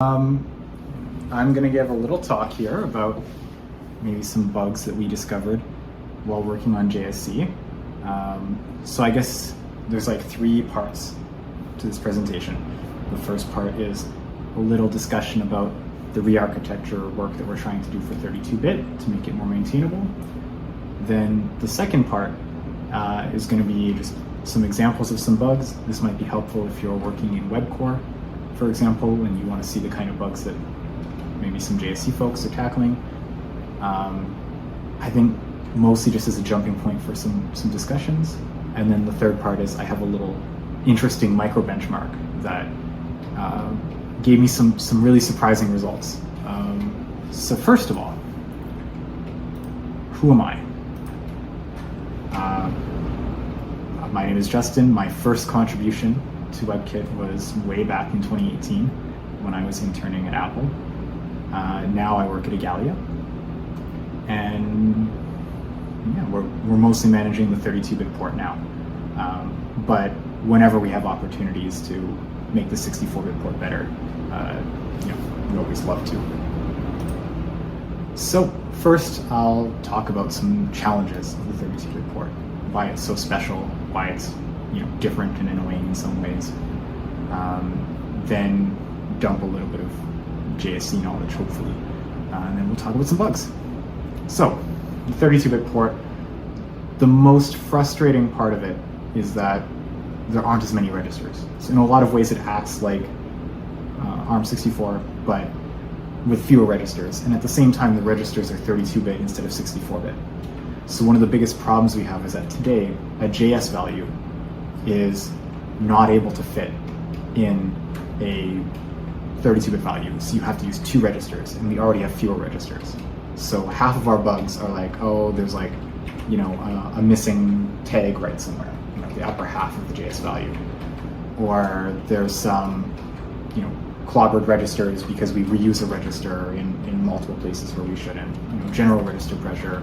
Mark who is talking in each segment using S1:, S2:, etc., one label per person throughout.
S1: I'm going to give a little talk here about maybe some bugs that we discovered while working on JSC. So I guess there's like three parts to this presentation. The first part is a little discussion about the re-architecture work that we're trying to do for 32-bit to make it more maintainable. Then the second part is going to be just some examples of some bugs. This might be helpful if you're working in web core, for example, and you want to see the kind of bugs that maybe some JSC folks are tackling. I think mostly just as a jumping point for some discussions. And then the third part is I have a little interesting micro benchmark that gave me some really surprising results. So first of all, who am I? My name is Justin. My first contribution to WebKit was way back in 2018 when I was interning at Apple. Now I work at Igalia, and yeah, we're mostly managing the 32-bit port now. But whenever we have opportunities to make the 64-bit port better, we always love to. So first, I'll talk about some challenges of the 32-bit port, why it's so special, why it's different and annoying in some ways. Then dump a little bit of JSC knowledge, hopefully, and then we'll talk about some bugs. So, the 32-bit port, the most frustrating part of it is that there aren't as many registers. So in a lot of ways it acts like ARM64, but with fewer registers, and at the same time the registers are 32-bit instead of 64-bit. So one of the biggest problems we have is that today a JS value is not able to fit in a 32-bit value, so you have to use two registers, and we already have fewer registers. So half of our bugs are like, oh, there's like, a missing tag right somewhere, the upper half of the JS value, or there's some, clobbered registers because we reuse a register in multiple places where we shouldn't. General register pressure.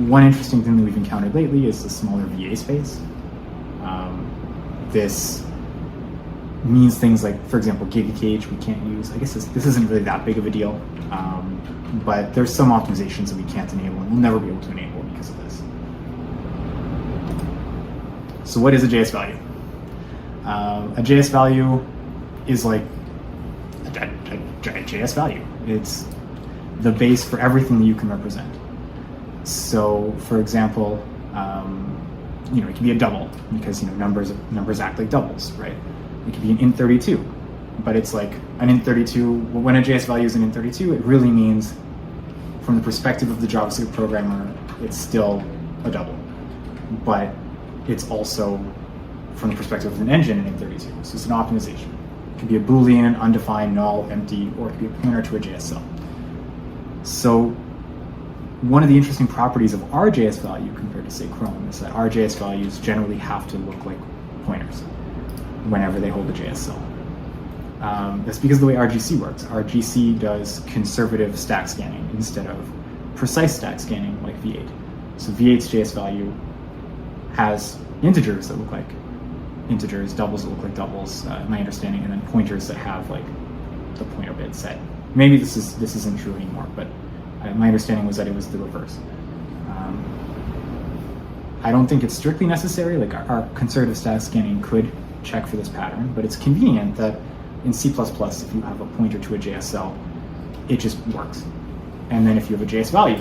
S1: One interesting thing that we've encountered lately is the smaller VA space. This means things like, for example, gigacage we can't use. I guess this isn't really that big of a deal, but there's some optimizations that we can't enable, and we'll never be able to enable because of this. So what is a JS value? A JS value is like a JS value. It's the base for everything that you can represent. So, for example, it can be a double because numbers act like doubles, right? It could be an int32, but it's like an int32. When a JS value is an int32, it really means, from the perspective of the JavaScript programmer, it's still a double, but it's also, from the perspective of an engine, an int32. So it's an optimization. It could be a Boolean, undefined, null, empty, or it could be a pointer to a JS cell. So one of the interesting properties of our JS value compared to, say, Chrome is that our JS values generally have to look like pointers whenever they hold a JS cell. That's because of the way RGC works. RGC does conservative stack scanning instead of precise stack scanning like V8. So V8's JS value has integers that look like integers, doubles that look like doubles, my understanding, and then pointers that have like the pointer bit set. Maybe this isn't true anymore, but my understanding was that it was the reverse. I don't think it's strictly necessary. Like our conservative stack scanning could check for this pattern, but it's convenient that in C++, if you have a pointer to a JS cell, it just works. And then if you have a JS value,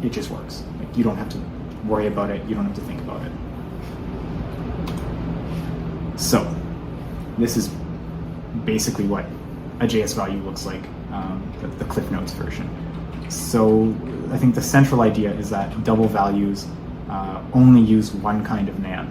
S1: it just works. Like you don't have to worry about it. You don't have to think about it. So this is basically what a JS value looks like, the Cliff Notes version. So I think the central idea is that double values only use one kind of nan,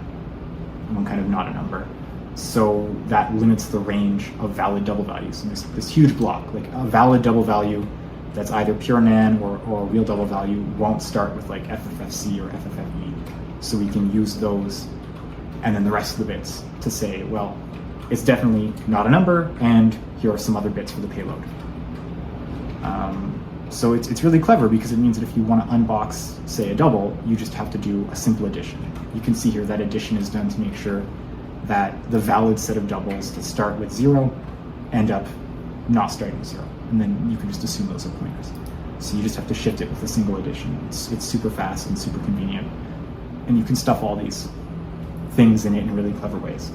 S1: one kind of not a number. So that limits the range of valid double values. And there's this huge block, like a valid double value that's either pure nan or a real double value won't start with like FFFC or FFFE. So we can use those and then the rest of the bits to say, well, it's definitely not a number, and here are some other bits for the payload. So it's really clever because it means that if you want to unbox, say, a double, you just have to do a simple addition. You can see here that addition is done to make sure that the valid set of doubles that start with 0 end up not starting with 0. And then you can just assume those are pointers. So you just have to shift it with a single addition. It's super fast and super convenient. And you can stuff all these things in it in really clever ways.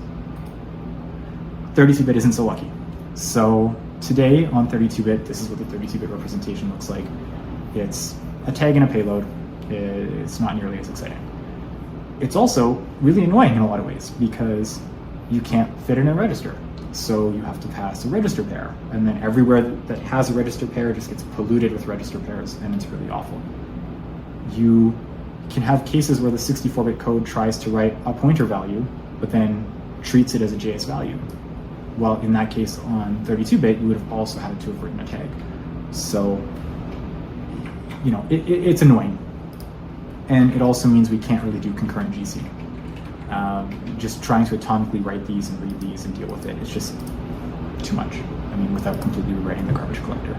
S1: 32-bit isn't so lucky. So today on 32-bit, this is what the 32-bit representation looks like. It's a tag and a payload. It's not nearly as exciting. It's also really annoying in a lot of ways because you can't fit in a register. So you have to pass a register pair, and then everywhere that has a register pair just gets polluted with register pairs, and it's really awful. You can have cases where the 64-bit code tries to write a pointer value, but then treats it as a JS value. Well, in that case, on 32-bit, you would have also had to have written a tag. So, it's annoying. And it also means we can't really do concurrent GC. Just trying to atomically write these and read these and deal with it, it's just too much. Without completely rewriting the garbage collector.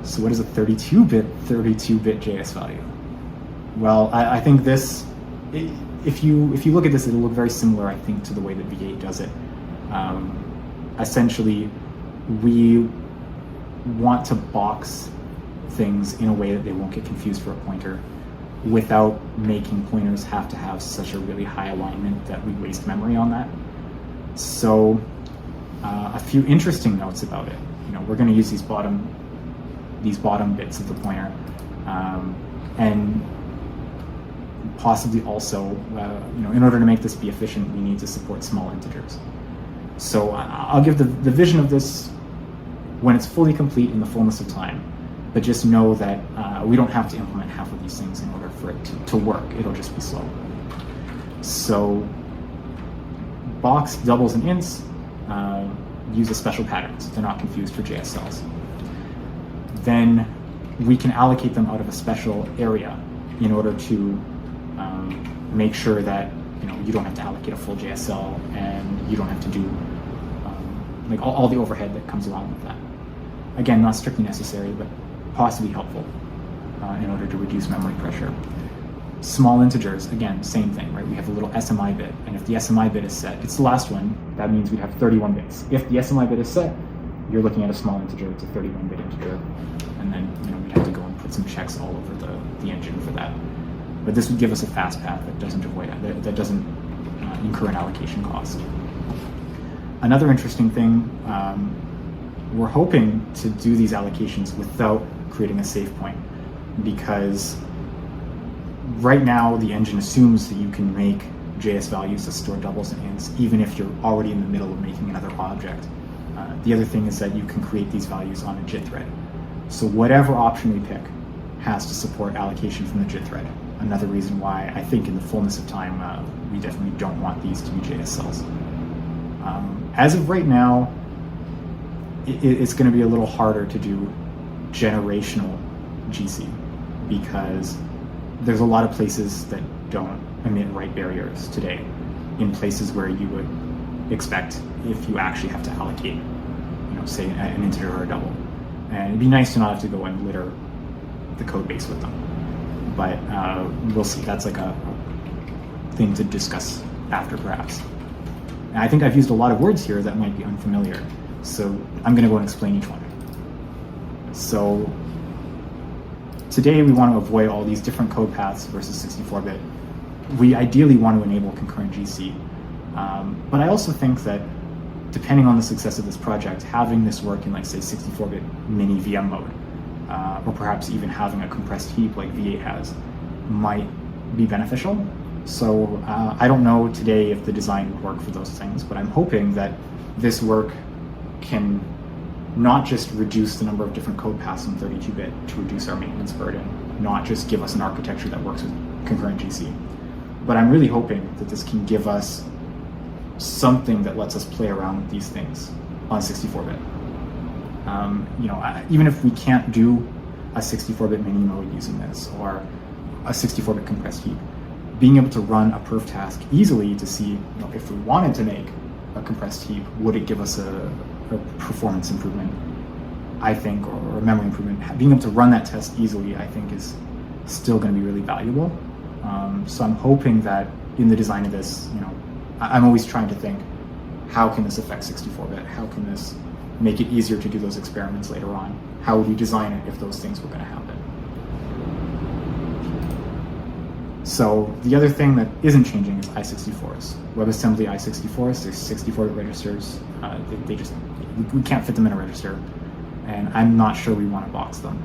S1: So what is a 32-bit JS value? Well, I think this, if you look at this, it'll look very similar, I think, to the way that V8 does it. Essentially, we want to box things in a way that they won't get confused for a pointer without making pointers have to have such a really high alignment that we waste memory on that. So a few interesting notes about it. We're going to use these bottom bits of the pointer, and possibly also, in order to make this be efficient, we need to support small integers. So I'll give the vision of this when it's fully complete in the fullness of time, but just know that we don't have to implement half of these things in order for it to work. It'll just be slow. So box, doubles, and ints use a special pattern so they're not confused for JS cells. Then we can allocate them out of a special area in order to make sure that you don't have to allocate a full JS cell, and you don't have to do all the overhead that comes along with that. Again, not strictly necessary, but possibly helpful in order to reduce memory pressure. Small integers, again, same thing, right? We have a little SMI bit, and if the SMI bit is set, it's the last one, that means we'd have 31 bits. If the SMI bit is set, you're looking at a small integer, it's a 31-bit integer, and then we'd have to go and put some checks all over the engine for that. But this would give us a fast path that doesn't incur an allocation cost. Another interesting thing, we're hoping to do these allocations without creating a save point, because right now the engine assumes that you can make JS values that store doubles and ints, even if you're already in the middle of making another object. The other thing is that you can create these values on a JIT thread. So whatever option we pick has to support allocation from the JIT thread. Another reason why I think in the fullness of time, we definitely don't want these to be JS cells. As of right now, it's going to be a little harder to do generational GC because there's a lot of places that don't emit write barriers today in places where you would expect if you actually have to allocate, say an integer or a double. And it'd be nice to not have to go and litter the code base with them. But we'll see. That's like a thing to discuss after, perhaps. And I think I've used a lot of words here that might be unfamiliar, so I'm going to go and explain each one. So today we want to avoid all these different code paths versus 64-bit. We ideally want to enable concurrent GC, but I also think that depending on the success of this project, having this work in, like, say, 64-bit mini VM mode, or perhaps even having a compressed heap like V8 has, might be beneficial. So I don't know today if the design would work for those things, but I'm hoping that this work can not just reduce the number of different code paths on 32-bit to reduce our maintenance burden, not just give us an architecture that works with concurrent GC, but I'm really hoping that this can give us something that lets us play around with these things on 64-bit. Even if we can't do a 64-bit mini mode using this, or a 64-bit compressed heap, being able to run a perf task easily to see, if we wanted to make a compressed heap, would it give us a performance improvement, I think, or a memory improvement. Being able to run that test easily, I think, is still going to be really valuable. So I'm hoping that in the design of this, I'm always trying to think, how can this affect 64-bit? How can this make it easier to do those experiments later on? How would we design it if those things were going to happen? So the other thing that isn't changing is i64s. WebAssembly i64s, there's 64-bit registers. We can't fit them in a register, and I'm not sure we want to box them.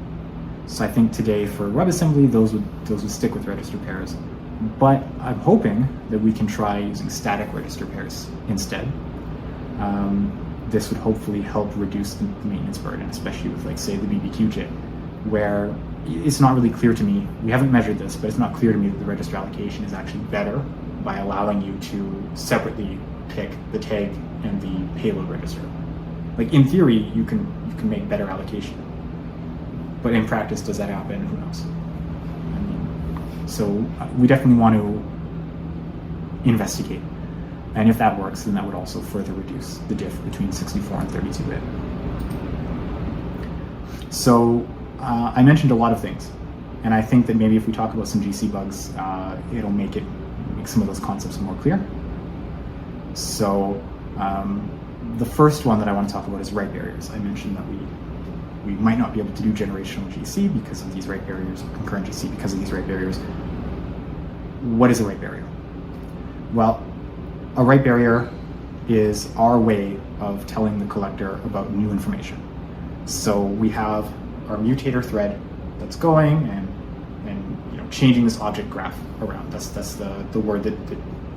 S1: So I think today for WebAssembly, those would stick with register pairs. But I'm hoping that we can try using static register pairs instead. This would hopefully help reduce the maintenance burden, especially with, like, say, the BBQ kit, where it's not really clear to me, we haven't measured this, but it's not clear to me that the register allocation is actually better by allowing you to separately pick the tag and the payload register. Like, in theory, you can make better allocation. But in practice, does that happen? Who knows? I mean, so we definitely want to investigate. And if that works, then that would also further reduce the diff between 64 and 32-bit. So I mentioned a lot of things, and I think that maybe if we talk about some GC bugs, it'll make some of those concepts more clear. So the first one that I want to talk about is write barriers. I mentioned that we might not be able to do generational GC because of these write barriers, or concurrent GC because of these write barriers. What is a write barrier? Well, a write barrier is our way of telling the collector about new information. So we have our mutator thread that's going and changing this object graph around. That's the word that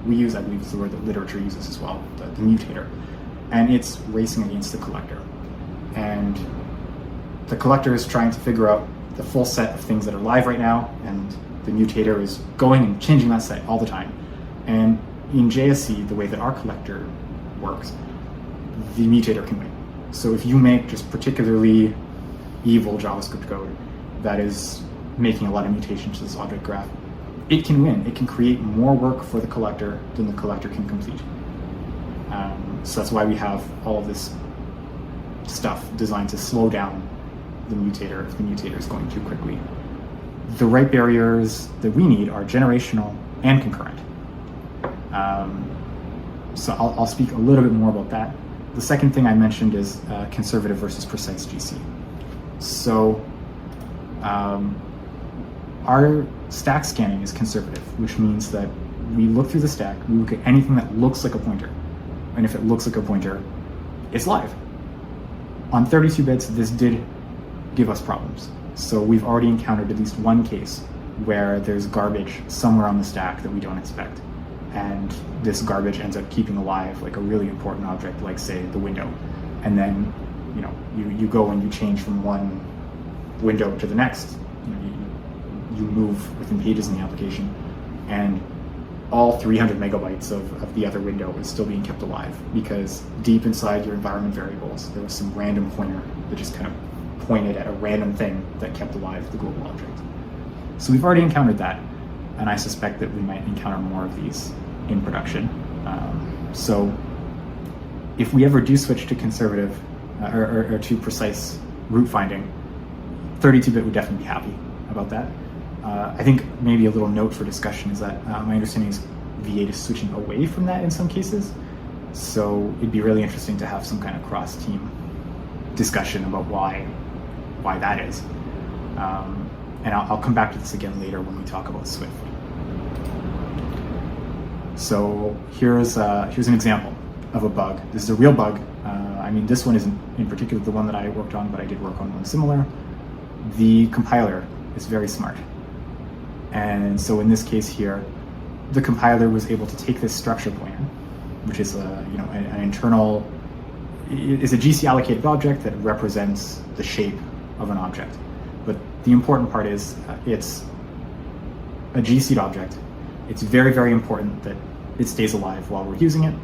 S1: we use. I believe it's the word that literature uses as well, the mutator. And it's racing against the collector. And the collector is trying to figure out the full set of things that are live right now, and the mutator is going and changing that set all the time. And in JSC, the way that our collector works, the mutator can win. So if you make just particularly evil JavaScript code that is making a lot of mutations to this object graph, it can win. It can create more work for the collector than the collector can complete. So that's why we have all of this stuff designed to slow down the mutator if the mutator is going too quickly. The write barriers that we need are generational and concurrent. So I'll speak a little bit more about that. The second thing I mentioned is conservative versus precise GC. So our stack scanning is conservative, which means that we look through the stack, we look at anything that looks like a pointer. And if it looks like a pointer, it's live. On 32 bits, this did give us problems. So we've already encountered at least one case where there's garbage somewhere on the stack that we don't expect. And this garbage ends up keeping alive like a really important object, like, say, the window. And then you go and you change from one window to the next. You move within pages in the application, and all 300 megabytes of the other window is still being kept alive because deep inside your environment variables, there was some random pointer that just kind of pointed at a random thing that kept alive the global object. So we've already encountered that, and I suspect that we might encounter more of these in production. So if we ever do switch to conservative or to precise root finding, 32-bit would definitely be happy about that. I think maybe a little note for discussion is that my understanding is V8 is switching away from that in some cases. So it'd be really interesting to have some kind of cross-team discussion about why that is. And I'll come back to this again later when we talk about Swift. So here's an example of a bug. This is a real bug. I mean, this one isn't in particular the one that I worked on, but I did work on one similar. The compiler is very smart. And so in this case here, the compiler was able to take this structure pointer, which is an internal, is a GC allocated object that represents the shape of an object. But the important part is it's a GC'd object. It's very, very important that it stays alive while we're using it.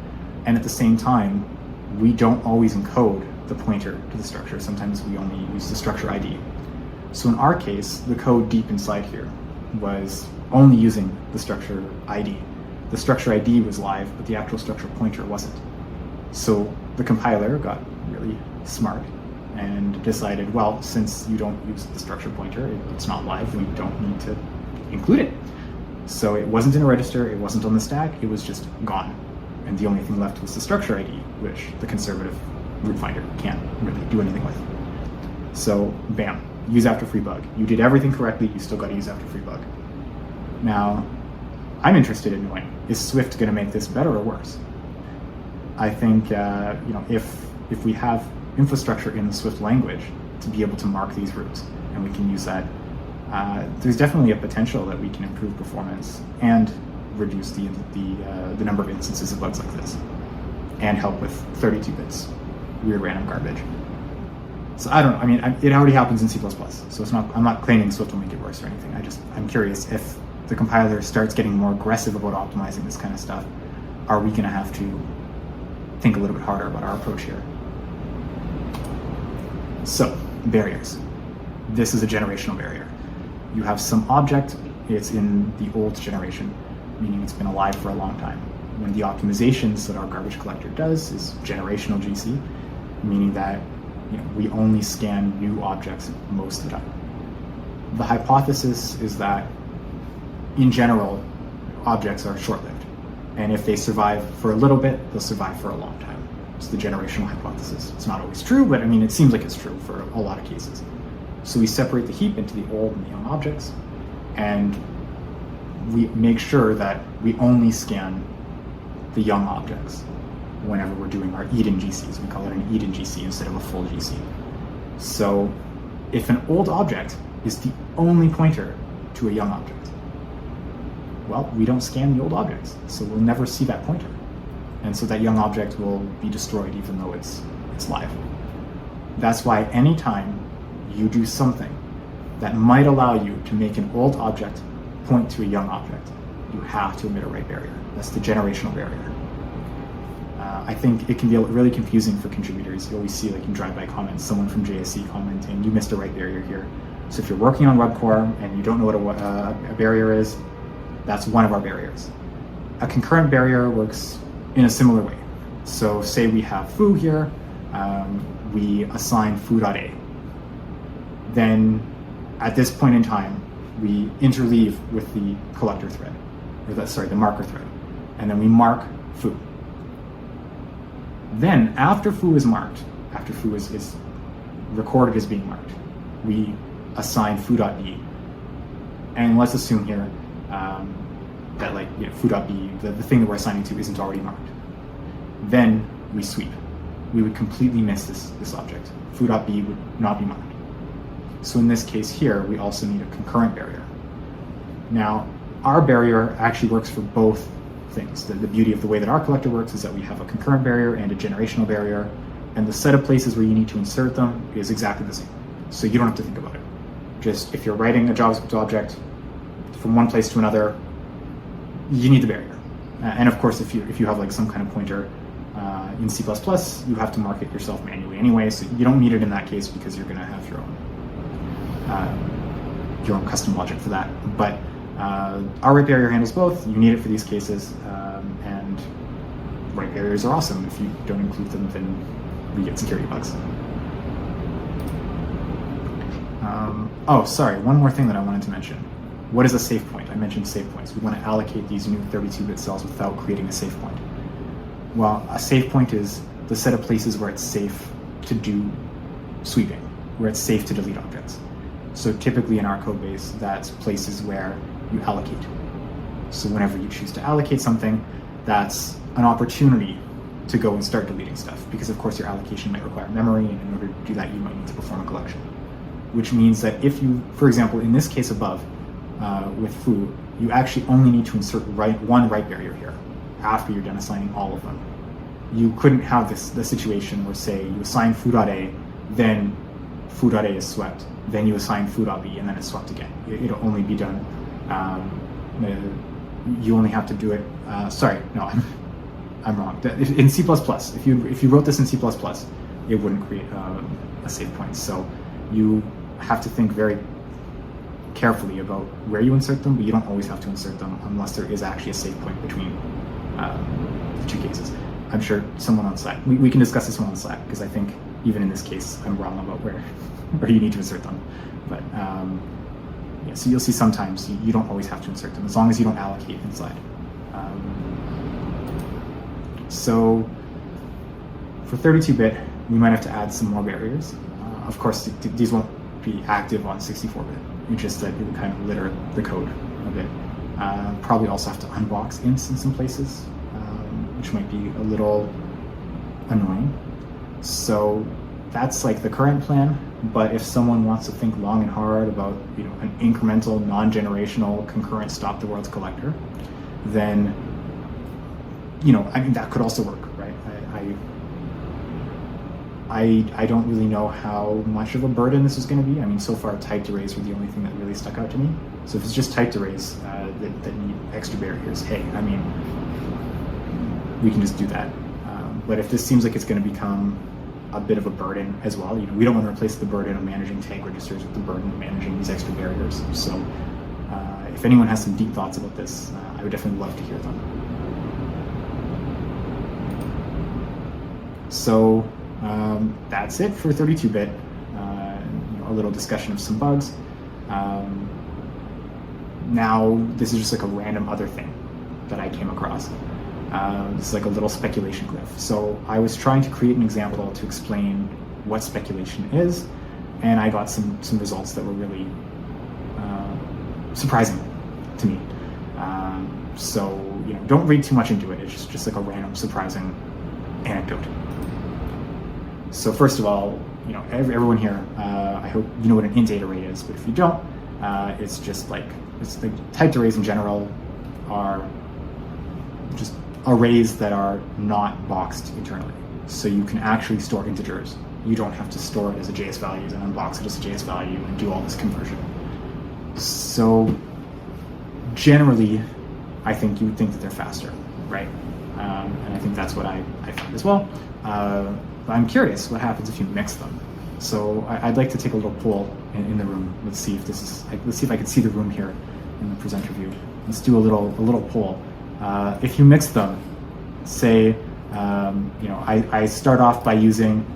S1: And at the same time, we don't always encode the pointer to the structure. Sometimes we only use the structure ID. So in our case, the code deep inside here was only using the structure ID. The structure ID was live, but the actual structure pointer wasn't. So the compiler got really smart and decided, well, since you don't use the structure pointer, it's not live, we don't need to include it. So it wasn't in a register, it wasn't on the stack, it was just gone. And the only thing left was the structure ID, which the conservative root finder can't really do anything with. So bam, use after free bug. You did everything correctly, you still got to use after free bug. Now, I'm interested in knowing, is Swift going to make this better or worse? I think if we have infrastructure in the Swift language to be able to mark these roots, and we can use that, there's definitely a potential that we can improve performance and reduce the number of instances of bugs like this, and help with 32 bits weird random garbage. So I don't know. I mean, it already happens in C++, so it's not. I'm not claiming Swift will make it worse or anything. I'm curious if the compiler starts getting more aggressive about optimizing this kind of stuff. Are we going to have to think a little bit harder about our approach here? So barriers. This is a generational barrier. You have some object. It's in the old generation, meaning it's been alive for a long time. When the optimizations that our garbage collector does is generational GC, meaning that we only scan new objects most of the time. The hypothesis is that, in general, objects are short-lived, and if they survive for a little bit, they'll survive for a long time. It's the generational hypothesis. It's not always true, but I mean, it seems like it's true for a lot of cases. So we separate the heap into the old and the young objects, and we make sure that we only scan the young objects whenever we're doing our eat-in GCs. We call it an eat-in GC instead of a full GC. So if an old object is the only pointer to a young object, well, we don't scan the old objects, so we'll never see that pointer. And so that young object will be destroyed even though it's live. That's why anytime you do something that might allow you to make an old object point to a young object, you have to omit a write barrier. That's the generational barrier. I think it can be really confusing for contributors. You always see, like in drive-by comments, someone from JSC commenting, you missed a write barrier here. So if you're working on web core and you don't know what a barrier is, that's one of our barriers. A concurrent barrier works in a similar way. So say we have foo here, we assign foo.a. Then at this point in time, we interleave with the collector thread, or the marker thread, and then we mark foo. Then after foo is marked, after foo is recorded as being marked, we assign foo.b. And let's assume here that foo.b, the thing that we're assigning to, isn't already marked. Then we sweep. We would completely miss this object. Foo.b would not be marked. So in this case here, we also need a concurrent barrier. Now, our barrier actually works for both things. The beauty of the way that our collector works is that we have a concurrent barrier and a generational barrier, and the set of places where you need to insert them is exactly the same. So you don't have to think about it. Just if you're writing a JavaScript object from one place to another, you need the barrier. And of course, if you have like some kind of pointer in C++, you have to mark it yourself manually anyway, so you don't need it in that case because you're going to have your own custom logic for that. But our write barrier handles both. You need it for these cases, and write barriers are awesome. If you don't include them, then we get security bugs. Oh, sorry, one more thing that I wanted to mention. What is a safe point? I mentioned safe points. We want to allocate these new 32-bit cells without creating a safe point. Well, a safe point is the set of places where it's safe to do sweeping, where it's safe to delete objects. So typically in our code base, that's places where you allocate. So whenever you choose to allocate something, that's an opportunity to go and start deleting stuff, because of course your allocation might require memory, and in order to do that, you might need to perform a collection. Which means that if you, for example, in this case above, with foo, you actually only need to insert one write barrier here after you're done assigning all of them. You couldn't have the situation where, say, you assign foo.a, then foo.a is swept, then you assign foo.b, and then it's swept again. It'll only be done, you only have to do it, sorry, no, I'm wrong. In C++, if you wrote this in C++, it wouldn't create a safe point. So you have to think very carefully about where you insert them, but you don't always have to insert them unless there is actually a safe point between the two cases. I'm sure someone on Slack, we can discuss this one on Slack, because I think even in this case, I'm wrong about where you need to insert them. But yeah, so you'll see sometimes you don't always have to insert them, as long as you don't allocate inside. So for 32-bit, we might have to add some more barriers. Of course, these won't be active on 64-bit. It's just that it would kind of litter the code a bit. Probably also have to unbox ints in some places, which might be a little annoying. So that's like the current plan. But if someone wants to think long and hard about, an incremental, non-generational, concurrent stop the world's collector, then, that could also work, right? I don't really know how much of a burden this is going to be. I mean, so far typed arrays were the only thing that really stuck out to me. So if it's just typed arrays that need extra barriers, hey, we can just do that. But if this seems like it's going to become a bit of a burden as well, we don't want to replace the burden of managing tag registers with the burden of managing these extra barriers. So if anyone has some deep thoughts about this, I would definitely love to hear them. So that's it for 32-bit. A little discussion of some bugs. Now this is just like a random other thing that I came across. This is like a little speculation glyph. So I was trying to create an example to explain what speculation is, and I got some results that were really surprising to me. So don't read too much into it. It's just like a random surprising anecdote. So first of all, everyone here, I hope you know what an int data array is, but if you don't, it's the typed arrays in general are just arrays that are not boxed internally. So you can actually store integers. You don't have to store it as a JS value and unbox it as a JS value and do all this conversion. So generally, I think you would think that they're faster, right? And I think that's what I found as well. But I'm curious what happens if you mix them. So I'd like to take a little poll in the room. Let's see if I can see the room here in the presenter view. Let's do a little poll. If you mix them, say, I start off by using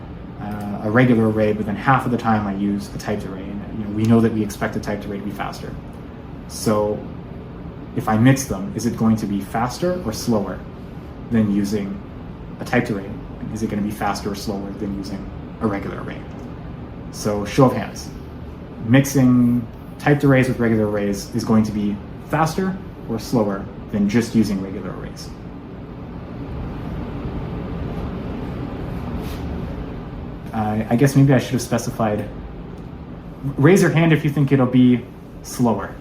S1: a regular array, but then half of the time I use a typed array, and we know that we expect a typed array to be faster. So if I mix them, is it going to be faster or slower than using a typed array? And is it going to be faster or slower than using a regular array? So show of hands. Mixing typed arrays with regular arrays is going to be faster or slower than just using regular arrays. I guess maybe I should have specified. Raise your hand if you think it'll be slower.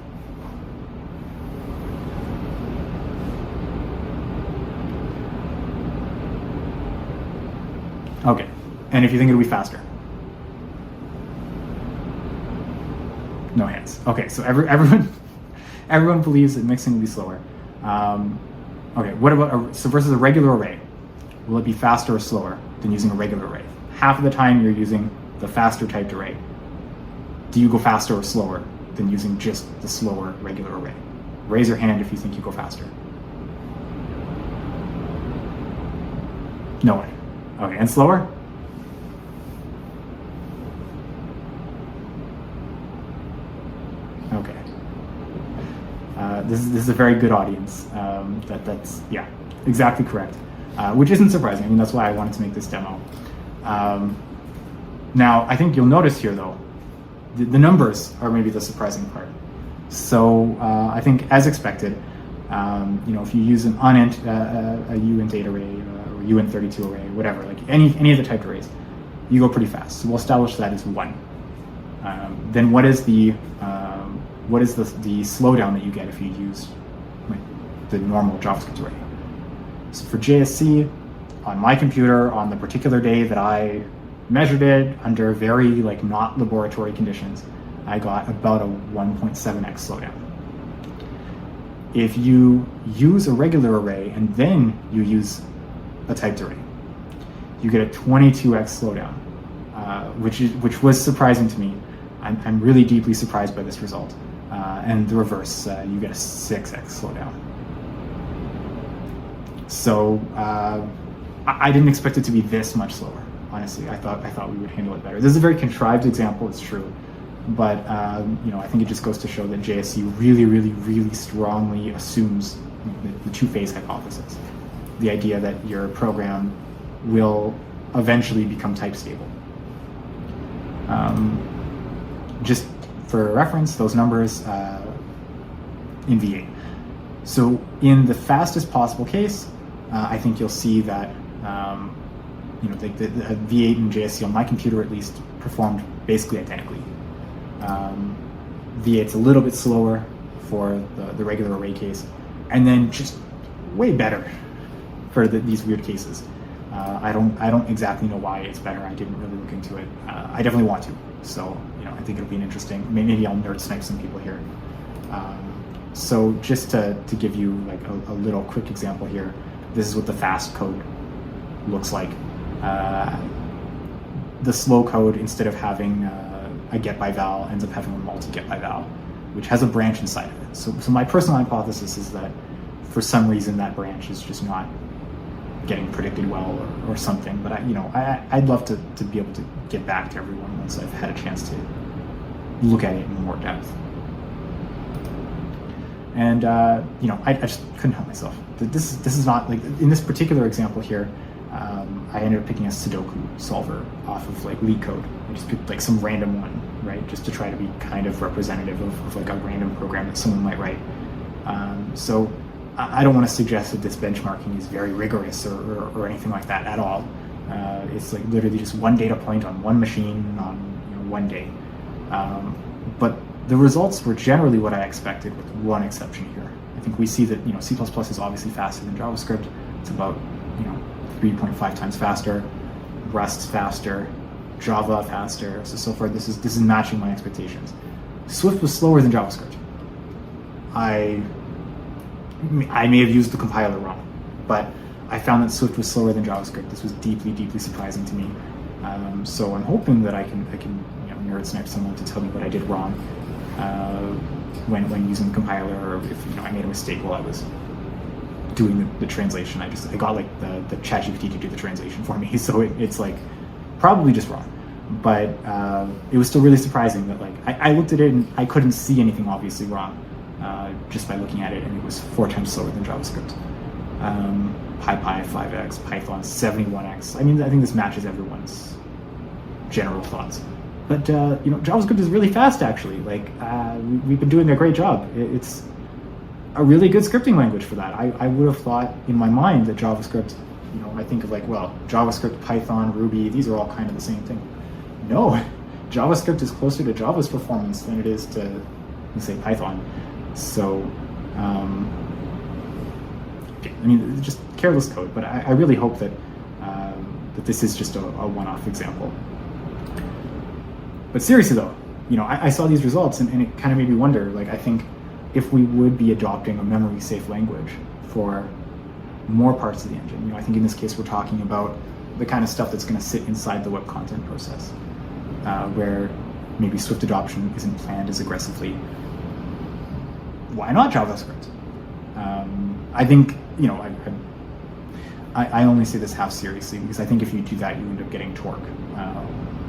S1: Okay, and if you think it'll be faster? No hands. Okay, so everyone believes that mixing will be slower. Okay, what about so versus a regular array? Will it be faster or slower than using a regular array? Half of the time you're using the faster typed array. Do you go faster or slower than using just the slower regular array? Raise your hand if you think you go faster. No one. Okay, and slower? Okay. This is a very good audience. That's exactly correct. Which isn't surprising. I mean, that's why I wanted to make this demo. Now, I think you'll notice here, though, the numbers are maybe the surprising part. So I think, as expected, if you use an unint, a uint8 array, or uint32 array, whatever, like any of the typed arrays, you go pretty fast. So we'll establish that as 1. Then what is the slowdown that you get if you use the normal JavaScript array? So for JSC, on my computer, on the particular day that I measured it under very not laboratory conditions, I got about a 1.7x slowdown. If you use a regular array and then you use a typed array, you get a 22x slowdown, which was surprising to me. I'm really deeply surprised by this result. And the reverse, you get a 6x slowdown. So I didn't expect it to be this much slower. Honestly, I thought we would handle it better. This is a very contrived example, it's true, but I think it just goes to show that JSC really, really, really strongly assumes the two-phase hypothesis. the idea that your program will eventually become type stable. Just for reference, those numbers in V8. So in the fastest possible case, I think you'll see that the V8 and JSC on my computer at least performed basically identically. V8's a little bit slower for the regular array case, and then just way better for these weird cases. I don't exactly know why it's better. I didn't really look into it. I definitely want to. So I think it'll be an interesting. Maybe I'll nerd snipe some people here. So just to give you like a little quick example here, this is what the fast code looks like. The slow code, instead of having a get by val, ends up having a multi get by val, which has a branch inside of it. So my personal hypothesis is that for some reason that branch is just not getting predicted well or something. But I'd love to be able to get back to everyone once I've had a chance to look at it in more depth. And I just couldn't help myself. This is not like in this particular example here. I ended up picking a Sudoku solver off of like LeetCode. I just picked like some random one, right, just to try to be kind of representative of like a random program that someone might write. So I don't want to suggest that this benchmarking is very rigorous or anything like that at all. It's like literally just one data point on one machine on one day. But the results were generally what I expected, with one exception here. I think we see that C++ is obviously faster than JavaScript. It's about 3.5 times faster. Rust's faster. Java faster. So far, this is matching my expectations. Swift was slower than JavaScript. I may have used the compiler wrong, but I found that Swift was slower than JavaScript. This was deeply, deeply surprising to me. So I'm hoping that I can nerd snipe someone to tell me what I did wrong when using the compiler, or if I made a mistake while I was doing the translation. I got like the ChatGPT to do the translation for me, so it's like probably just wrong. But it was still really surprising that like I looked at it and I couldn't see anything obviously wrong just by looking at it, and it was 4 times slower than JavaScript. PyPy 5x, Python 71x. I think this matches everyone's general thoughts. But JavaScript is really fast actually. Like we've been doing a great job. It's a really good scripting language for that. I would have thought in my mind that JavaScript, I think of like, well, JavaScript, Python, Ruby, these are all kind of the same thing. No, JavaScript is closer to Java's performance than it is to, let's say, Python. So, just careless code. But I really hope that that this is just a one-off example. But seriously though, I saw these results and it kind of made me wonder, like, I think if we would be adopting a memory-safe language for more parts of the engine, I think in this case we're talking about the kind of stuff that's going to sit inside the web content process, where maybe Swift adoption isn't planned as aggressively. Why not JavaScript? I think, I only say this half seriously because I think if you do that, you end up getting torque,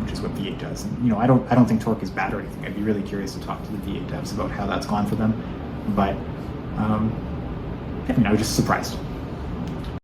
S1: which is what V8 does. And I don't think torque is bad or anything. I'd be really curious to talk to the V8 devs about how that's gone for them. But I was just surprised.